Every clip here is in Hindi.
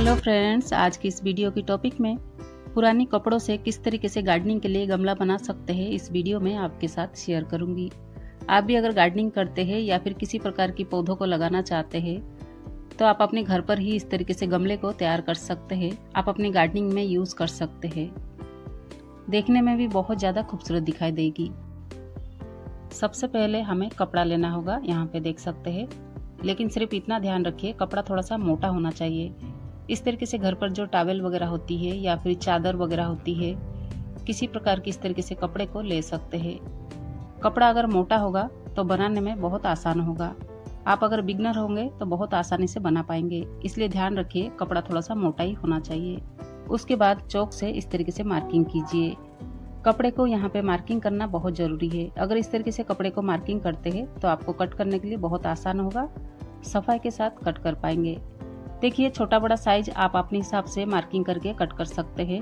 हेलो फ्रेंड्स, आज की इस वीडियो की टॉपिक में पुरानी कपड़ों से किस तरीके से गार्डनिंग के लिए गमला बना सकते हैं, इस वीडियो में आपके साथ शेयर करूंगी। आप भी अगर गार्डनिंग करते हैं या फिर किसी प्रकार की पौधों को लगाना चाहते हैं तो आप अपने घर पर ही इस तरीके से गमले को तैयार कर सकते हैं। आप अपनी गार्डनिंग में यूज कर सकते हैं। देखने में भी बहुत ज़्यादा खूबसूरत दिखाई देगी। सबसे पहले हमें कपड़ा लेना होगा, यहाँ पे देख सकते हैं, लेकिन सिर्फ इतना ध्यान रखिए कपड़ा थोड़ा सा मोटा होना चाहिए। इस तरीके से घर पर जो टॉवेल वगैरह होती है या फिर चादर वगैरह होती है, किसी प्रकार की इस तरीके से कपड़े को ले सकते हैं। कपड़ा अगर मोटा होगा तो बनाने में बहुत आसान होगा। आप अगर बिगनर होंगे तो बहुत आसानी से बना पाएंगे, इसलिए ध्यान रखिए कपड़ा थोड़ा सा मोटा ही होना चाहिए। उसके बाद चौक से इस तरीके से मार्किंग कीजिए। कपड़े को यहाँ पे मार्किंग करना बहुत ज़रूरी है। अगर इस तरीके से कपड़े को मार्किंग करते हैं तो आपको कट करने के लिए बहुत आसान होगा, सफाई के साथ कट कर पाएंगे। देखिए, छोटा बड़ा साइज आप अपने हिसाब से मार्किंग करके कट कर सकते हैं।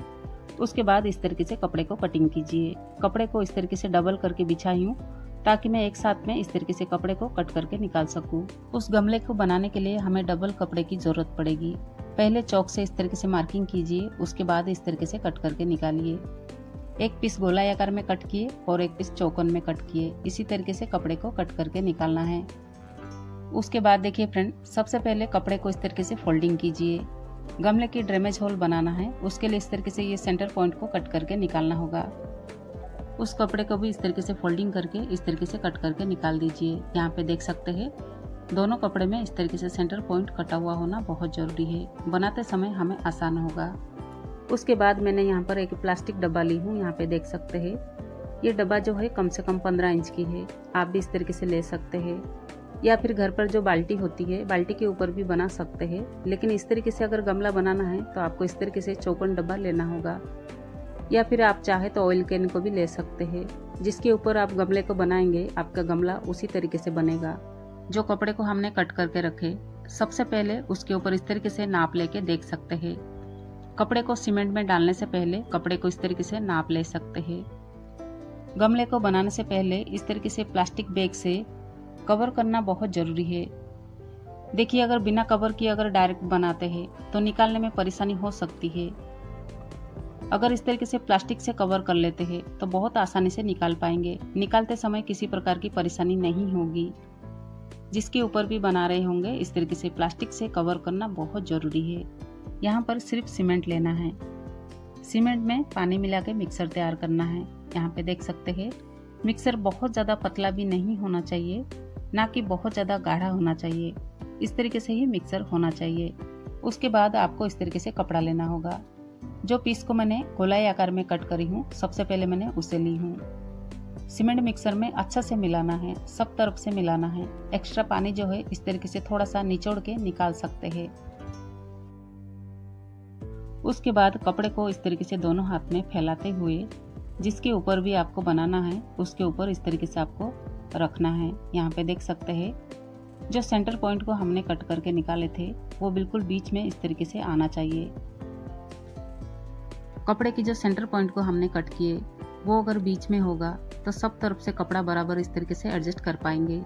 उसके बाद इस तरीके से कपड़े को कटिंग कीजिए। कपड़े को इस तरीके से डबल करके बिछाई हूँ ताकि मैं एक साथ में इस तरीके से कपड़े को कट करके निकाल सकूँ। उस गमले को बनाने के लिए हमें डबल कपड़े की जरूरत पड़ेगी। पहले चौक से इस तरीके से मार्किंग कीजिए, उसके बाद इस तरीके से कट करके निकालिए। एक पीस गोलाई आकार में कट किए और एक पीस चौकोन में कट किए। इसी तरीके से कपड़े को कट करके निकालना है। उसके बाद देखिए फ्रेंड, सबसे पहले कपड़े को इस तरीके से फोल्डिंग कीजिए। गमले की ड्रेमेज होल बनाना है, उसके लिए इस तरीके से ये सेंटर पॉइंट को कट करके निकालना होगा। उस कपड़े को भी इस तरीके से फोल्डिंग करके इस तरीके से कट करके निकाल दीजिए। यहाँ पे देख सकते हैं, दोनों कपड़े में इस तरीके से सेंटर पॉइंट कटा हुआ होना बहुत जरूरी है, बनाते समय हमें आसान होगा। उसके बाद मैंने यहाँ पर एक प्लास्टिक डब्बा ली हूँ। यहाँ पे देख सकते हैं, ये डब्बा जो है कम से कम 15 इंच की है। आप भी इस तरीके से ले सकते हैं, या फिर घर पर जो बाल्टी होती है, बाल्टी के ऊपर भी बना सकते हैं। लेकिन इस तरीके से अगर गमला बनाना है तो आपको इस तरीके से चौकोन डब्बा लेना होगा, या फिर आप चाहे तो ऑयल कैन को भी ले सकते हैं। जिसके ऊपर आप गमले को बनाएंगे, आपका गमला उसी तरीके से बनेगा। जो कपड़े को हमने कट करके रखे, सबसे पहले उसके ऊपर इस तरीके से नाप लेके देख सकते हैं। कपड़े को सीमेंट में डालने से पहले कपड़े को इस तरीके से नाप ले सकते हैं। गमले को बनाने से पहले इस तरीके से प्लास्टिक बैग से कवर करना बहुत जरूरी है। देखिए, अगर बिना कवर किए अगर डायरेक्ट बनाते हैं तो निकालने में परेशानी हो सकती है। अगर इस तरीके से प्लास्टिक से कवर कर लेते हैं तो बहुत आसानी से निकाल पाएंगे। निकालते समय किसी प्रकार की परेशानी नहीं होगी। जिसके ऊपर भी बना रहे होंगे, इस तरीके से प्लास्टिक से कवर करना बहुत जरूरी है। यहाँ पर सिर्फ सीमेंट लेना है। सीमेंट में पानी मिला के मिक्सर तैयार करना है। यहाँ पे देख सकते हैं, मिक्सर बहुत ज़्यादा पतला भी नहीं होना चाहिए, ना कि बहुत ज़्यादा गाढ़ा होना चाहिए। इस तरीके से ही मिक्सर होना चाहिए। उसके बाद आपको इस तरीके से कपड़ा लेना होगा। जो पीस को मैंने गोलाई आकार में कट करी हूँ, सबसे पहले मैंने उसे ली हूँ। सीमेंट मिक्सर में अच्छा से मिलाना है, सब तरफ से मिलाना है। एक्स्ट्रा पानी जो है इस तरीके से थोड़ा सा निचोड़ के निकाल सकते हैं। उसके बाद कपड़े को इस तरीके से दोनों हाथ में फैलाते हुए जिसके ऊपर भी आपको बनाना है उसके ऊपर इस तरीके से आपको रखना है। यहाँ पे देख सकते हैं, जो सेंटर पॉइंट को हमने कट करके निकाले थे वो बिल्कुल बीच में इस तरीके से आना चाहिए। कपड़े की जो सेंटर पॉइंट को हमने कट किए वो अगर बीच में होगा तो सब तरफ से कपड़ा बराबर इस तरीके से एडजस्ट कर पाएंगे।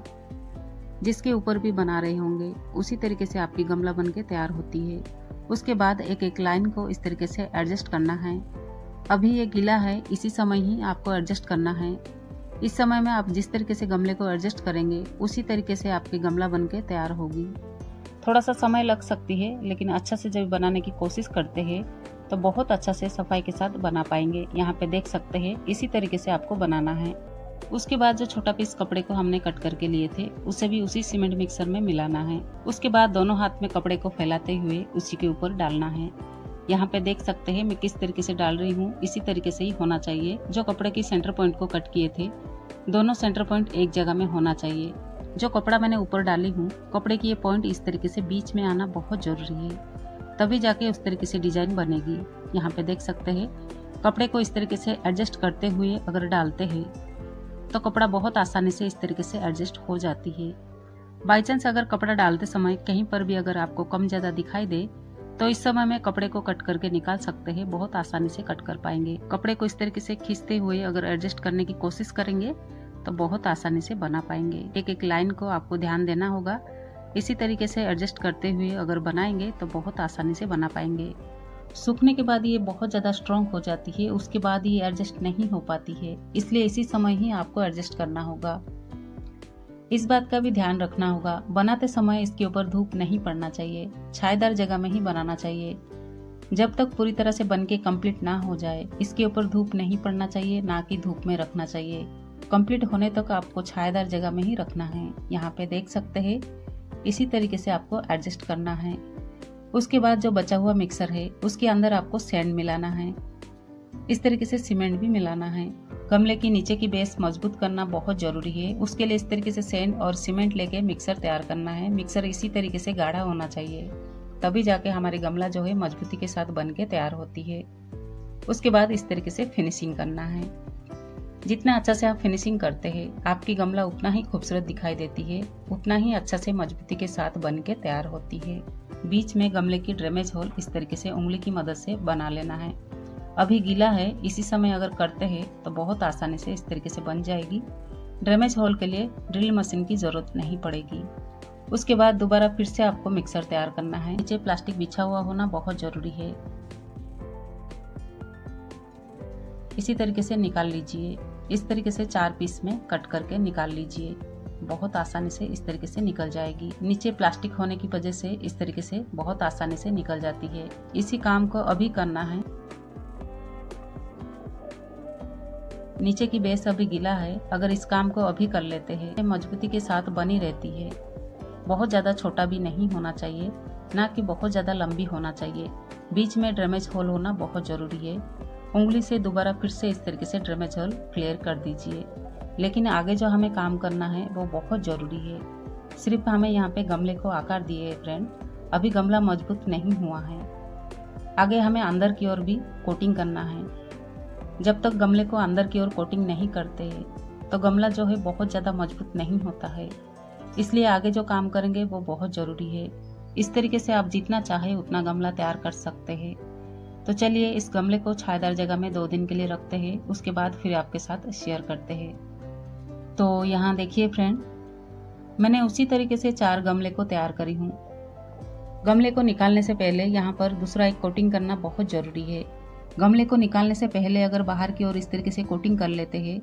जिसके ऊपर भी बना रहे होंगे उसी तरीके से आपकी गमला बन के तैयार होती है। उसके बाद एक एक लाइन को इस तरीके से एडजस्ट करना है। अभी ये गीला है, इसी समय ही आपको एडजस्ट करना है। इस समय में आप जिस तरीके से गमले को एडजस्ट करेंगे उसी तरीके से आपकी गमला बनके तैयार होगी। थोड़ा सा समय लग सकती है, लेकिन अच्छा से जब बनाने की कोशिश करते हैं तो बहुत अच्छा से सफाई के साथ बना पाएंगे। यहाँ पे देख सकते हैं, इसी तरीके से आपको बनाना है। उसके बाद जो छोटा पीस कपड़े को हमने कट करके लिए थे उसे भी उसी सीमेंट मिक्सर में मिलाना है। उसके बाद दोनों हाथ में कपड़े को फैलाते हुए उसी के ऊपर डालना है। यहाँ पे देख सकते हैं मैं किस तरीके से डाल रही हूँ, इसी तरीके से ही होना चाहिए। जो कपड़े की सेंटर पॉइंट को कट किए थे, दोनों सेंटर पॉइंट एक जगह में होना चाहिए। जो कपड़ा मैंने ऊपर डाली हूँ, कपड़े की ये पॉइंट इस तरीके से बीच में आना बहुत जरूरी है, तभी जाके उस तरीके से डिजाइन बनेगी। यहाँ पे देख सकते हैं, कपड़े को इस तरीके से एडजस्ट करते हुए अगर डालते हैं तो कपड़ा बहुत आसानी से इस तरीके से एडजस्ट हो जाती है। बाई चांस अगर कपड़ा डालते समय कहीं पर भी अगर आपको कम ज़्यादा दिखाई दे तो इस समय में कपड़े को कट करके निकाल सकते हैं, बहुत आसानी से कट कर पाएंगे। कपड़े को इस तरीके से खींचते हुए अगर एडजस्ट करने की कोशिश करेंगे तो बहुत आसानी से बना पाएंगे। एक एक लाइन को आपको ध्यान देना होगा इसी तरीके से एडजस्ट करते हुए अगर बनाएंगे तो बहुत आसानी से बना पाएंगे। सूखने के बाद ये बहुत ज़्यादा स्ट्रॉन्ग हो जाती है, उसके बाद ये एडजस्ट नहीं हो पाती है, इसलिए इसी समय ही आपको एडजस्ट करना होगा। इस बात का भी ध्यान रखना होगा, बनाते समय इसके ऊपर धूप नहीं पड़ना चाहिए, छायादार जगह में ही बनाना चाहिए। जब तक पूरी तरह से बनके कंप्लीट ना हो जाए इसके ऊपर धूप नहीं पड़ना चाहिए, ना कि धूप में रखना चाहिए। कंप्लीट होने तक आपको छायादार जगह में ही रखना है। यहाँ पे देख सकते हैं, इसी तरीके से आपको एडजस्ट करना है। उसके बाद जो बचा हुआ मिक्सर है उसके अंदर आपको सैंड मिलाना है, इस तरीके से सीमेंट भी मिलाना है। गमले की नीचे की बेस मजबूत करना बहुत जरूरी है, उसके लिए इस तरीके से सैंड और सीमेंट लेके मिक्सर तैयार करना है। मिक्सर इसी तरीके से गाढ़ा होना चाहिए, तभी जाके हमारी गमला जो है मजबूती के साथ बन के तैयार होती है। उसके बाद इस तरीके से फिनिशिंग करना है। जितना अच्छा से आप फिनिशिंग करते हैं आपकी गमला उतना ही खूबसूरत दिखाई देती है, उतना ही अच्छा से मजबूती के साथ बन के तैयार होती है। बीच में गमले की ड्रेमेज होल इस तरीके से उंगली की मदद से बना लेना है। अभी गीला है, इसी समय अगर करते हैं तो बहुत आसानी से इस तरीके से बन जाएगी। ड्रेमेज होल के लिए ड्रिल मशीन की जरूरत नहीं पड़ेगी। उसके बाद दोबारा फिर से आपको मिक्सर तैयार करना है। नीचे प्लास्टिक बिछा हुआ होना बहुत जरूरी है। इसी तरीके से निकाल लीजिए। इस तरीके से 4 पीस में कट करके निकाल लीजिए, बहुत आसानी से इस तरीके से निकल जाएगी। नीचे प्लास्टिक होने की वजह से इस तरीके से बहुत आसानी से निकल जाती है। इसी काम को अभी करना है। नीचे की बेस अभी गीला है, अगर इस काम को अभी कर लेते हैं मजबूती के साथ बनी रहती है। बहुत ज़्यादा छोटा भी नहीं होना चाहिए, ना कि बहुत ज़्यादा लंबी होना चाहिए। बीच में ड्रेमेज होल होना बहुत ज़रूरी है। उंगली से दोबारा फिर से इस तरीके से ड्रेमेज होल क्लियर कर दीजिए। लेकिन आगे जो हमें काम करना है वो बहुत ज़रूरी है। सिर्फ हमें यहाँ पे गमले को आकार दिए फ्रेंड, अभी गमला मजबूत नहीं हुआ है। आगे हमें अंदर की ओर भी कोटिंग करना है। जब तक गमले को अंदर की ओर कोटिंग नहीं करते तो गमला जो है बहुत ज़्यादा मजबूत नहीं होता है, इसलिए आगे जो काम करेंगे वो बहुत ज़रूरी है। इस तरीके से आप जितना चाहे उतना गमला तैयार कर सकते हैं। तो चलिए इस गमले को छायादार जगह में 2 दिन के लिए रखते हैं, उसके बाद फिर आपके साथ शेयर करते हैं। तो यहाँ देखिए फ्रेंड, मैंने उसी तरीके से 4 गमले को तैयार करी हूँ। गमले को निकालने से पहले यहाँ पर दूसरा एक कोटिंग करना बहुत ज़रूरी है। गमले को निकालने से पहले अगर बाहर की ओर इस तरीके से कोटिंग कर लेते हैं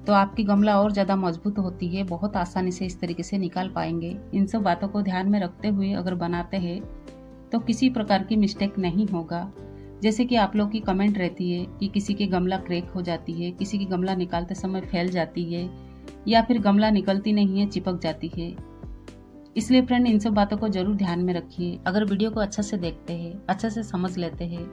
तो आपकी गमला और ज़्यादा मजबूत होती है, बहुत आसानी से इस तरीके से निकाल पाएंगे। इन सब बातों को ध्यान में रखते हुए अगर बनाते हैं तो किसी प्रकार की मिस्टेक नहीं होगा। जैसे कि आप लोग की कमेंट रहती है कि किसी की गमला क्रैक हो जाती है, किसी की गमला निकालते समय फैल जाती है, या फिर गमला निकलती नहीं है, चिपक जाती है। इसलिए फ्रेंड इन सब बातों को जरूर ध्यान में रखिए। अगर वीडियो को अच्छा से देखते हैं, अच्छा से समझ लेते हैं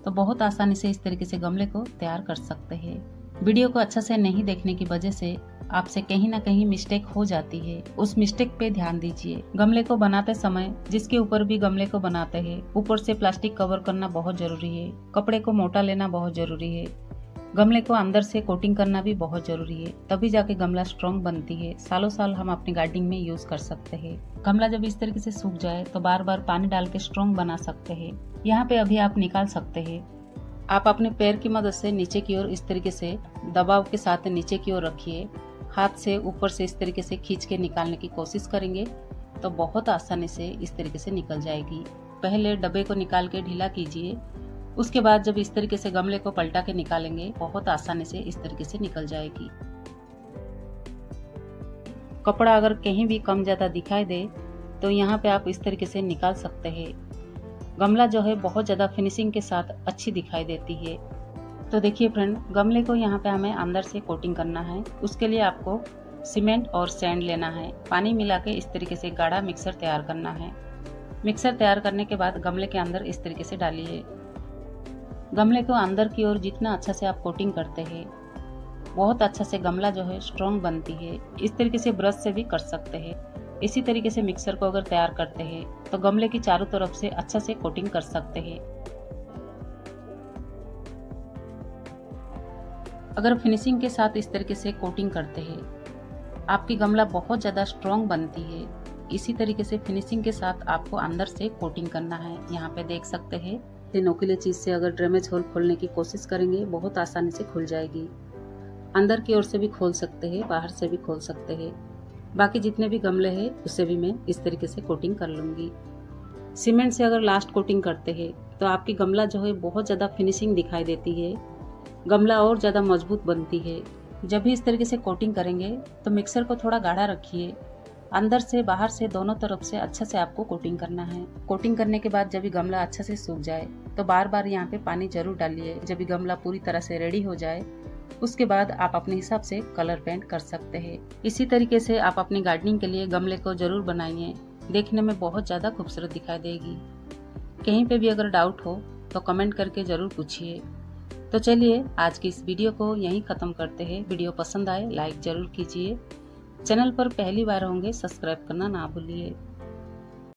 तो बहुत आसानी से इस तरीके से गमले को तैयार कर सकते हैं। वीडियो को अच्छा से नहीं देखने की वजह से आपसे कहीं ना कहीं मिस्टेक हो जाती है, उस मिस्टेक पे ध्यान दीजिए। गमले को बनाते समय जिसके ऊपर भी गमले को बनाते हैं ऊपर से प्लास्टिक कवर करना बहुत जरूरी है। कपड़े को मोटा लेना बहुत जरूरी है। गमले को अंदर से कोटिंग करना भी बहुत जरूरी है, तभी जाके गमला स्ट्रॉन्ग बनती है। सालों साल हम अपनी गार्डनिंग में यूज कर सकते हैं। गमला जब इस तरीके से सूख जाए तो बार बार पानी डाल के स्ट्रॉन्ग बना सकते हैं। यहाँ पे अभी आप निकाल सकते हैं। आप अपने पैर की मदद से नीचे की ओर इस तरीके से दबाव के साथ नीचे की ओर रखिए। हाथ से ऊपर से इस तरीके से खींच के निकालने की कोशिश करेंगे तो बहुत आसानी से इस तरीके से निकल जाएगी। पहले डब्बे को निकाल के ढीला कीजिए, उसके बाद जब इस तरीके से गमले को पलटा के निकालेंगे बहुत आसानी से इस तरीके से निकल जाएगी। कपड़ा अगर कहीं भी कम ज्यादा दिखाई दे तो यहाँ पे आप इस तरीके से निकाल सकते हैं। गमला जो है बहुत ज़्यादा फिनिशिंग के साथ अच्छी दिखाई देती है। तो देखिए फ्रेंड, गमले को यहाँ पे हमें अंदर से कोटिंग करना है। उसके लिए आपको सीमेंट और सैंड लेना है। पानी मिला के इस तरीके से गाढ़ा मिक्सर तैयार करना है। मिक्सर तैयार करने के बाद गमले के अंदर इस तरीके से डालिए। गमले को अंदर की ओर जितना अच्छा से आप कोटिंग करते हैं बहुत अच्छा से गमला जो है स्ट्रॉन्ग बनती है। इस तरीके से ब्रश से भी कर सकते हैं। इसी तरीके से मिक्सर को अगर तैयार करते हैं तो गमले की चारों तरफ से अच्छा से कोटिंग कर सकते हैं। अगर फिनिशिंग के साथ इस तरीके से कोटिंग करते हैं आपकी गमला बहुत ज़्यादा स्ट्रॉन्ग बनती है। इसी तरीके से फिनिशिंग के साथ आपको अंदर से कोटिंग करना है। यहाँ पे देख सकते हैं, नोकीले चीज से अगर ड्रेमेज होल खोलने की कोशिश करेंगे बहुत आसानी से खुल जाएगी। अंदर की ओर से भी खोल सकते हैं, बाहर से भी खोल सकते हैं। बाकी जितने भी गमले हैं उसे भी मैं इस तरीके से कोटिंग कर लूँगी। सीमेंट से अगर लास्ट कोटिंग करते हैं तो आपकी गमला जो है बहुत ज़्यादा फिनिशिंग दिखाई देती है, गमला और ज़्यादा मजबूत बनती है। जब भी इस तरीके से कोटिंग करेंगे तो मिक्सर को थोड़ा गाढ़ा रखिए, अंदर से बाहर से दोनों तरफ से अच्छे से आपको कोटिंग करना है। कोटिंग करने के बाद जब भी गमला अच्छे से सूख जाए तो बार बार यहाँ पे पानी जरूर डालिए। जब भी गमला पूरी तरह से रेडी हो जाए उसके बाद आप अपने हिसाब से कलर पेंट कर सकते हैं। इसी तरीके से आप अपनी गार्डनिंग के लिए गमले को जरूर बनाइए, देखने में बहुत ज़्यादा खूबसूरत दिखाई देगी। कहीं पे भी अगर डाउट हो तो कमेंट करके ज़रूर पूछिए। तो चलिए आज की इस वीडियो को यहीं ख़त्म करते हैं। वीडियो पसंद आए लाइक ज़रूर कीजिए, चैनल पर पहली बार होंगे सब्सक्राइब करना ना भूलिए।